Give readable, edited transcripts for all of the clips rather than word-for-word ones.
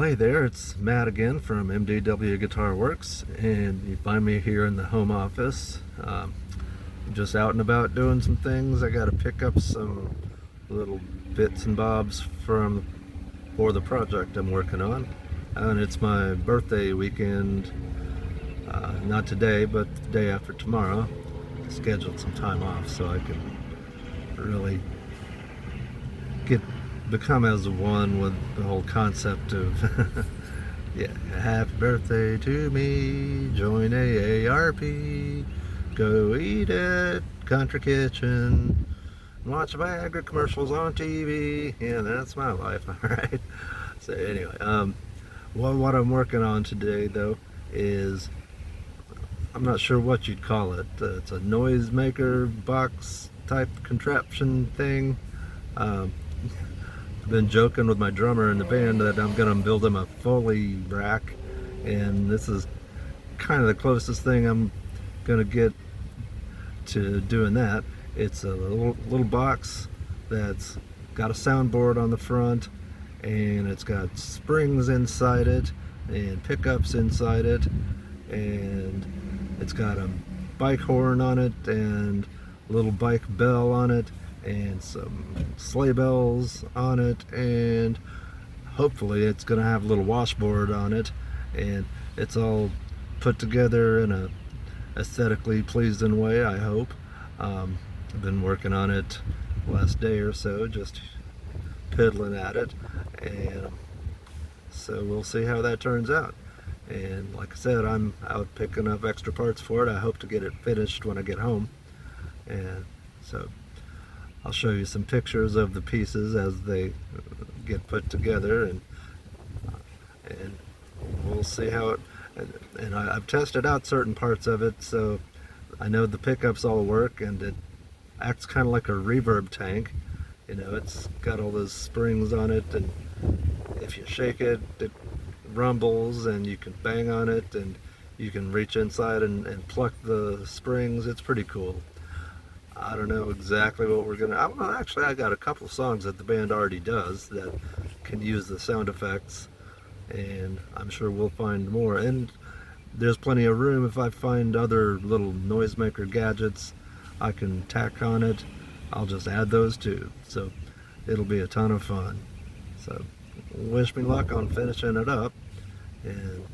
Hi there, it's Matt again from MDW GuitarWorks, and you find me here in the home office. I'm just out and about doing some things. I got to pick up some little bits and bobs for the project I'm working on, and it's my birthday weekend. Not today, but the day after tomorrow. I scheduled some time off so I can really become as one with the whole concept of yeah, happy birthday to me, join AARP, go eat at Country Kitchen, watch Viagra commercials on TV. Yeah, that's my life. Alright, so anyway, what I'm working on today though is, I'm not sure what you'd call it. It's a noisemaker box type contraption thing. Been joking with my drummer in the band that I'm gonna build him a Foley rack, and this is kind of the closest thing I'm gonna get to doing that. It's a little box that's got a soundboard on the front, and it's got springs inside it and pickups inside it, and it's got a bike horn on it and a little bike bell on it and some sleigh bells on it, and hopefully it's gonna have a little washboard on it, and it's all put together in a aesthetically pleasing way, I hope. I've been working on it last day or so, just piddling at it, and so we'll see how that turns out. And like I said, I'm out picking up extra parts for it. I hope to get it finished when I get home, and so I'll show you some pictures of the pieces as they get put together, and we'll see how it, and I've tested out certain parts of it, so I know the pickups all work, and it acts kind of like a reverb tank. You know, it's got all those springs on it, and if you shake it, it rumbles, and you can bang on it, and you can reach inside and pluck the springs. It's pretty cool. I don't know exactly what we're gonna. Well, actually, I got a couple of songs that the band already does that can use the sound effects, and I'm sure we'll find more. And there's plenty of room if I find other little noisemaker gadgets I can tack on it. I'll just add those too. So it'll be a ton of fun. So wish me luck on finishing it up. And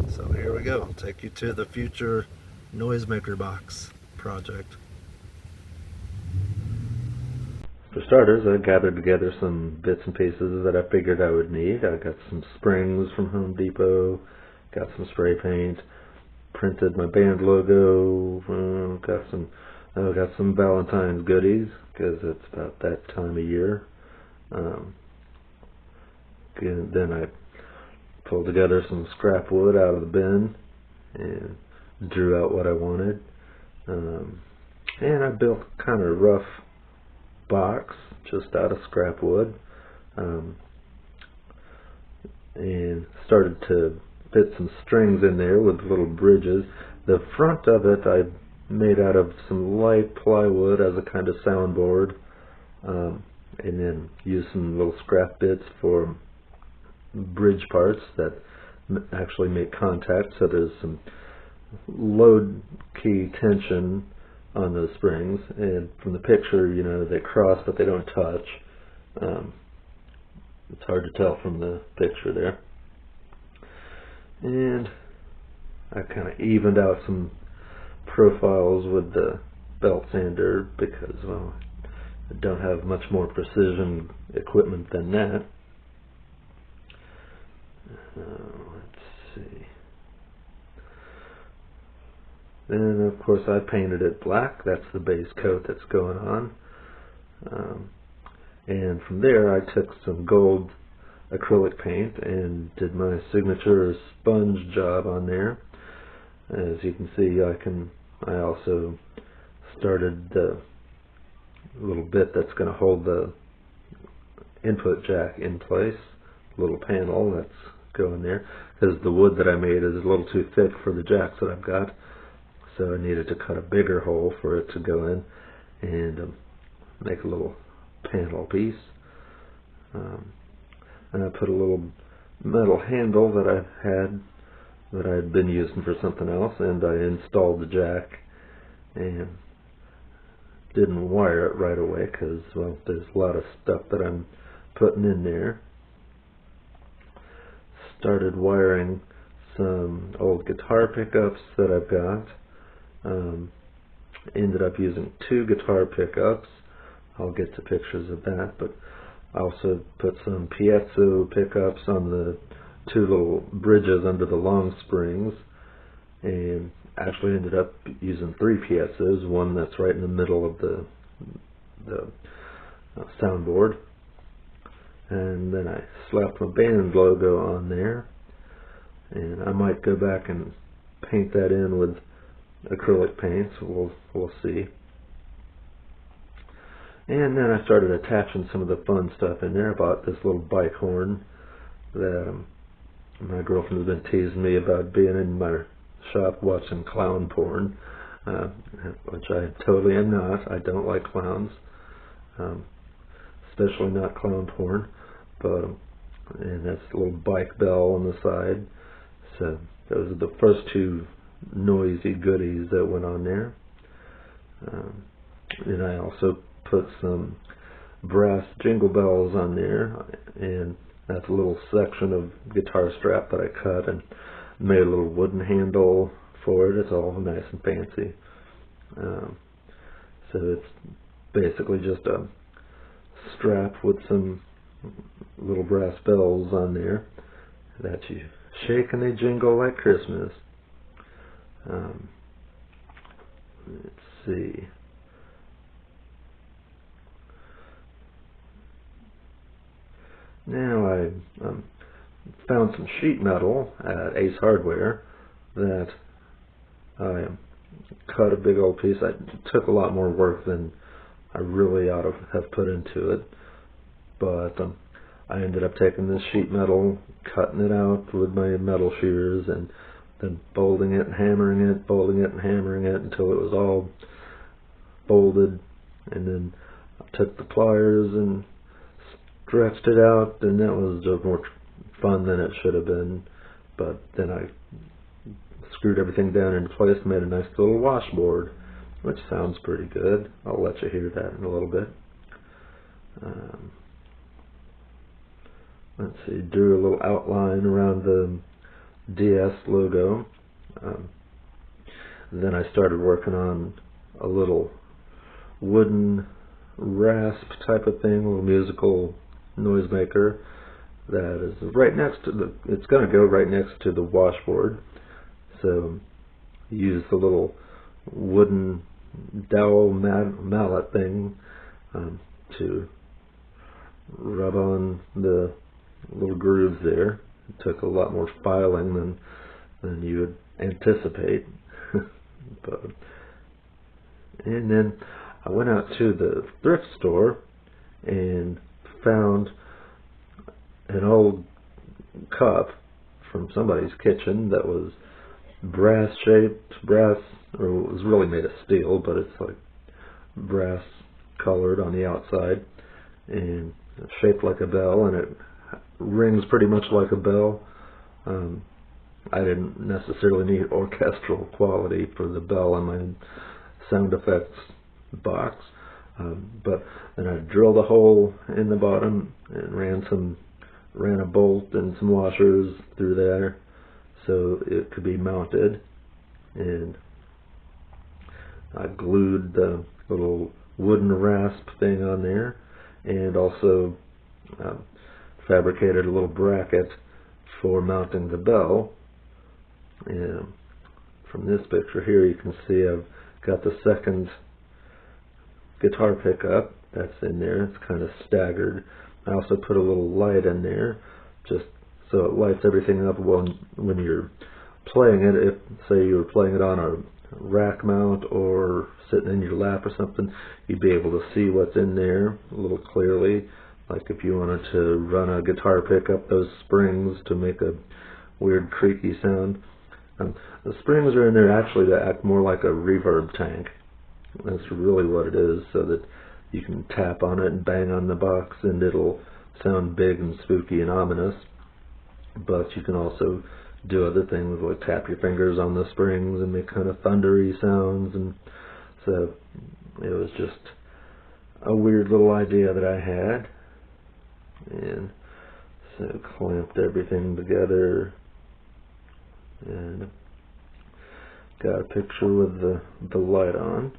so here we go. I'll take you to the future noisemaker box project. For starters, I gathered together some bits and pieces that I figured I would need. I got some springs from Home Depot, got some spray paint, printed my band logo, got some Valentine's goodies because it's about that time of year. Then I pulled together some scrap wood out of the bin and drew out what I wanted. And I built kind of a rough box just out of scrap wood, and started to fit some strings in there with little bridges. The front of it I made out of some light plywood as a kind of soundboard, and then used some little scrap bits for bridge parts that actually make contact, so there's some load key tension on those springs, and from the picture, you know, they cross but they don't touch. It's hard to tell from the picture there. And I kind of evened out some profiles with the belt sander because, well, I don't have much more precision equipment than that. Let's see. Then, of course, I painted it black. That's the base coat that's going on. And from there, I took some gold acrylic paint and did my signature sponge job on there. As you can see, I also started the little bit that's going to hold the input jack in place, little panel that's going there, because the wood that I made is a little too thick for the jacks that I've got. So I needed to cut a bigger hole for it to go in and make a little panel piece. And I put a little metal handle that I had that I had been using for something else, and I installed the jack and didn't wire it right away because, well, there's a lot of stuff that I'm putting in there. Started wiring some old guitar pickups that I've got. Ended up using 2 guitar pickups. I'll get to pictures of that, but I also put some piezo pickups on the 2 little bridges under the long springs, and actually ended up using 3 piezos, one that's right in the middle of the soundboard. And then I slapped my band logo on there, and I might go back and paint that in with acrylic paints. We'll see. And then I started attaching some of the fun stuff in there. I bought this little bike horn that my girlfriend's been teasing me about being in my shop watching clown porn, which I totally am not. I don't like clowns, especially not clown porn. But and that's a little bike bell on the side. So those are the first 2 noisy goodies that went on there. And I also put some brass jingle bells on there, and that's a little section of guitar strap that I cut and made a little wooden handle for it. It's all nice and fancy. So it's basically just a strap with some little brass bells on there that you shake and they jingle like Christmas. Let's see. Now I found some sheet metal at Ace Hardware that I cut a big old piece. I took a lot more work than I really ought to have put into it, but I ended up taking this sheet metal, cutting it out with my metal shears, and then bolting it and hammering it, bolting it and hammering it until it was all bolted. And then I took the pliers and stretched it out, and that was just more fun than it should have been. But then I screwed everything down into place and made a nice little washboard, which sounds pretty good. I'll let you hear that in a little bit. Let's see, drew a little outline around the DS logo. Then I started working on a little wooden rasp type of thing, a little musical noisemaker that is right next to it's going to go right next to the washboard. So use the little wooden dowel mallet thing to rub on the little grooves there. It took a lot more filing than you would anticipate. And then I went out to the thrift store and found an old cup from somebody's kitchen that was brass shaped, or it was really made of steel, but it's like brass colored on the outside and shaped like a bell, and it rings pretty much like a bell. I didn't necessarily need orchestral quality for the bell in my sound effects box, but then I drilled a hole in the bottom and ran a bolt and some washers through there so it could be mounted, and I glued the little wooden rasp thing on there, and also fabricated a little bracket for mounting the bell. And from this picture here you can see I've got the second guitar pickup that's in there. It's kind of staggered. I also put a little light in there just so it lights everything up when you're playing it. If, say, you were playing it on a rack mount or sitting in your lap or something, you'd be able to see what's in there a little clearly. Like if you wanted to run a guitar pickup, those springs to make a weird creaky sound. The springs are in there actually to act more like a reverb tank. That's really what it is, so that you can tap on it and bang on the box and it'll sound big and spooky and ominous. but you can also do other things like tap your fingers on the springs and make kind of thundery sounds. And so it was just a weird little idea that I had, and so clamped everything together and got a picture with the light on,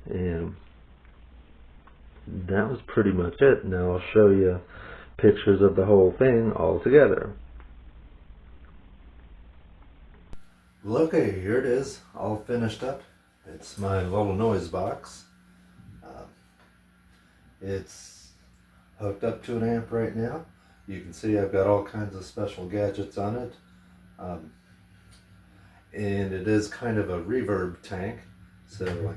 and that was pretty much it. Now I'll show you pictures of the whole thing all together. Well, okay, here it is, all finished up. It's my little NoiseBox. It's hooked up to an amp right now. You can see I've got all kinds of special gadgets on it. And it is kind of a reverb tank, so it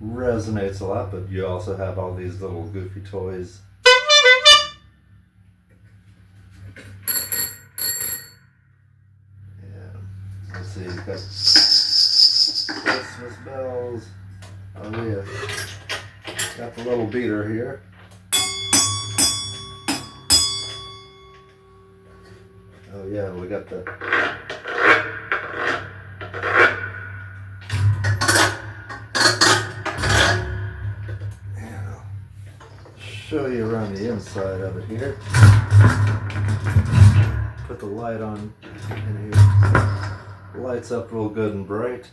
resonates a lot, but you also have all these little goofy toys. Yeah, let's see, you've got Christmas bells. Oh yeah, got the little beater here. Oh yeah, we got the show you around the inside of it here. Put the light on in here. Lights up real good and bright.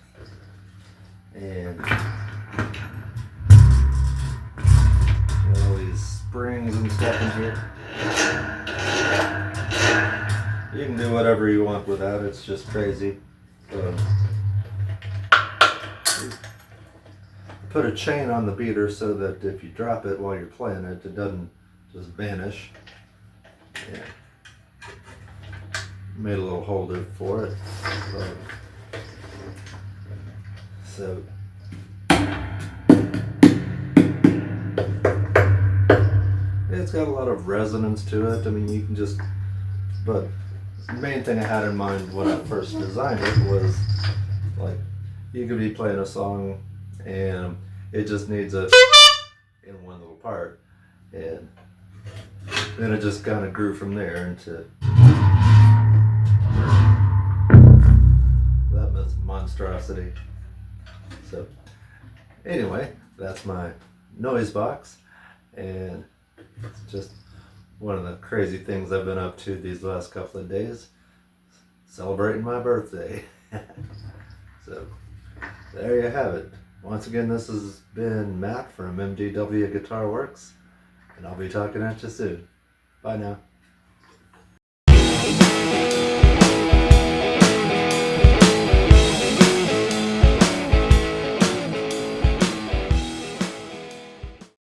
And all these springs and stuff in here. You can do whatever you want with that, it's just crazy. Put a chain on the beater so that if you drop it while you're playing it, it doesn't just vanish. Yeah. Made a little holder for it. So it's got a lot of resonance to it. I mean, you can just, but the main thing I had in mind when I first designed it was like you could be playing a song and it just needs a in one little part, and then it just kind of grew from there into that monstrosity. So anyway, that's my NoiseBox, and it's just one of the crazy things I've been up to these last couple of days, celebrating my birthday. So there you have it. Once again, this has been Matt from MDW GuitarWorks, and I'll be talking at you soon. Bye now.